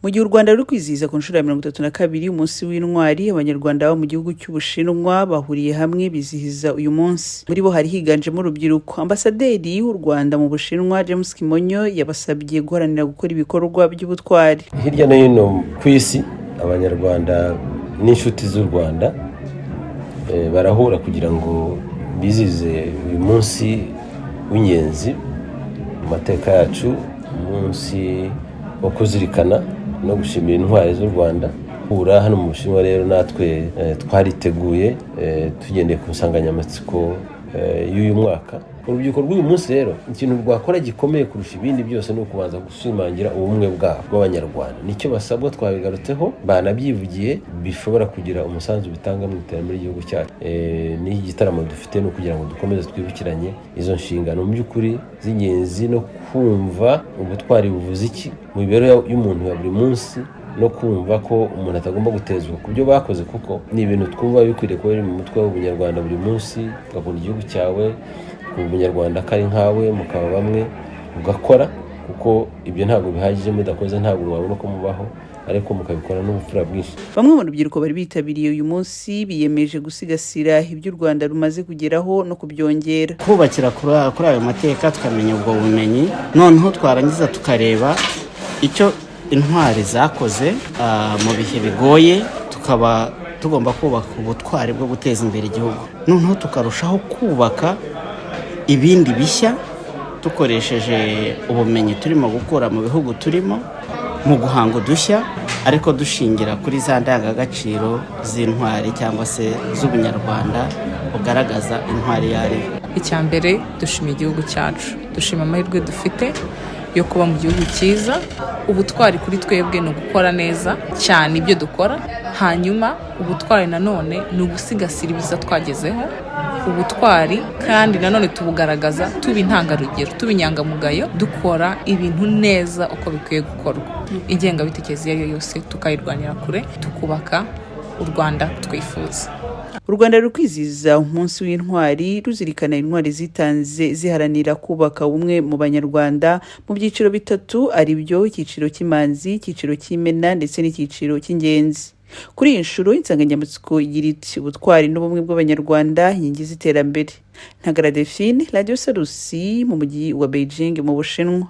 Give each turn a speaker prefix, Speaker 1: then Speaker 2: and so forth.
Speaker 1: Mu gihe u Rwanda ruri kwizihiza ku nshuro ya 32 umunsi w'intwari, abanyarwanda bo mu gihugu cy'Ubushinwa bahuriye hamwe bizihiza uyu munsi. Muri bo hari higanjemo urubyiruko. Ambasaderi w'u Rwanda mu Bushinwa James Kimonyo yabasabye guharanira gukora ibikorwa by'ubutwari.
Speaker 2: Hirya no hino ku isi abanyarwanda n'inshuti z'u Rwanda barahura kugira ngo bizihize uyu munsi w'ingenzi mu mateka yacu, umunsi wo kuzirikana no gushimira intwari z'u Rwanda. Hura hano mu Bushinwa rero natwe twariteguye tugendeye ku nsanganyamatsiko y'uyu mwaka. Urubyiruko rw'uyu munsi rero ikintu rwakora gikomeye kurusha ibindi byose ni ukubanza gushimangira ubumwe bw'abanyarwanda. Nicyo basabwa, twabigarutseho, banabyivugiye, bishobora kugira umusanzu bitanga mu iterambere ry'igihugu cyacu. N'iki gitaramo dufite ni ukugira ngo dukomeze twibukiranye izo nshingano mu by'ukuri z'ingenzi, no kumva ubutwari buvuze iki mu mibereho y'umuntu ya buri munsi, no kumva ko umuntu atagomba gutezwa ku byo bakoze, kuko ni ibintu twumva bikwiriye kuba biri mu mutwe w'ubunyarwanda buri munsi. Ugakunda igihugu cyawe, ubunyarwanda ko ari nkawe, mukaba bamwe, ugakora, kuko ibyo ntabwo bihagije. Mudakoze ntabwo mwabona uko mubaho, ariko mukabikora n'ubupfura bwinshi.
Speaker 1: Bamwe mu rubyiruko bari bitabiriye uyu munsi biyemeje gusigasira ibyo u Rwanda rumaze kugeraho no kubyongera,
Speaker 3: kubakira kuri ayo mateka, tukamenya ubwo bumenyi, noneho twarangiza tukareba icyo intwari zakoze mu bihe bigoye, tukaba tugomba kubaka ubutwari bwo guteza imbere igihugu. Noneho tukarushaho kubaka ibindi bishya dukoresheje ubumenyi turimo gukura mu bihugu turimo, mu guhanga udushya, ariko dushingira kuri za ndangagaciro z'intwari cyangwa se z'ubunyarwanda bugaragaza intwari yari.
Speaker 4: Icya mbere, dushima igihugu cyacu, dushima amahirwe dufite yo kuba mu gihugu cyiza. Ubutwari kuri twebwe ni ugukora neza cyane ibyo dukora, hanyuma ubutwari nanone ni ugusigasira ibiza twagezeho. Ubutwari kandi nanone tubugaragaza tuba intangarugero, tuba inyangamugayo, dukora ibintu neza uko bikwiye gukorwa. Ingengabitekerezo iyo yose tukayirwanira kure, tukubaka u Rwanda twifuza.
Speaker 1: U Rwanda ruri kwizihiza umunsi w'intwari, ruzirikana intwari zitanze ziharanira kubaka ubumwe mu banyarwanda mu byiciro bitatu, ari byo icyiciro cy'imanzi, icyiciro cy'imena ndetse n'icyiciro cy'ingenzi. Kuri iyi nshuro insanganyamatsiko igira iti ubutwari n'ubumwe bw'abanyarwanda, inkingi z'iterambere. Ntagara Delphine, Radio Salusi, mu mujyi wa Beijing mu Bushinwa.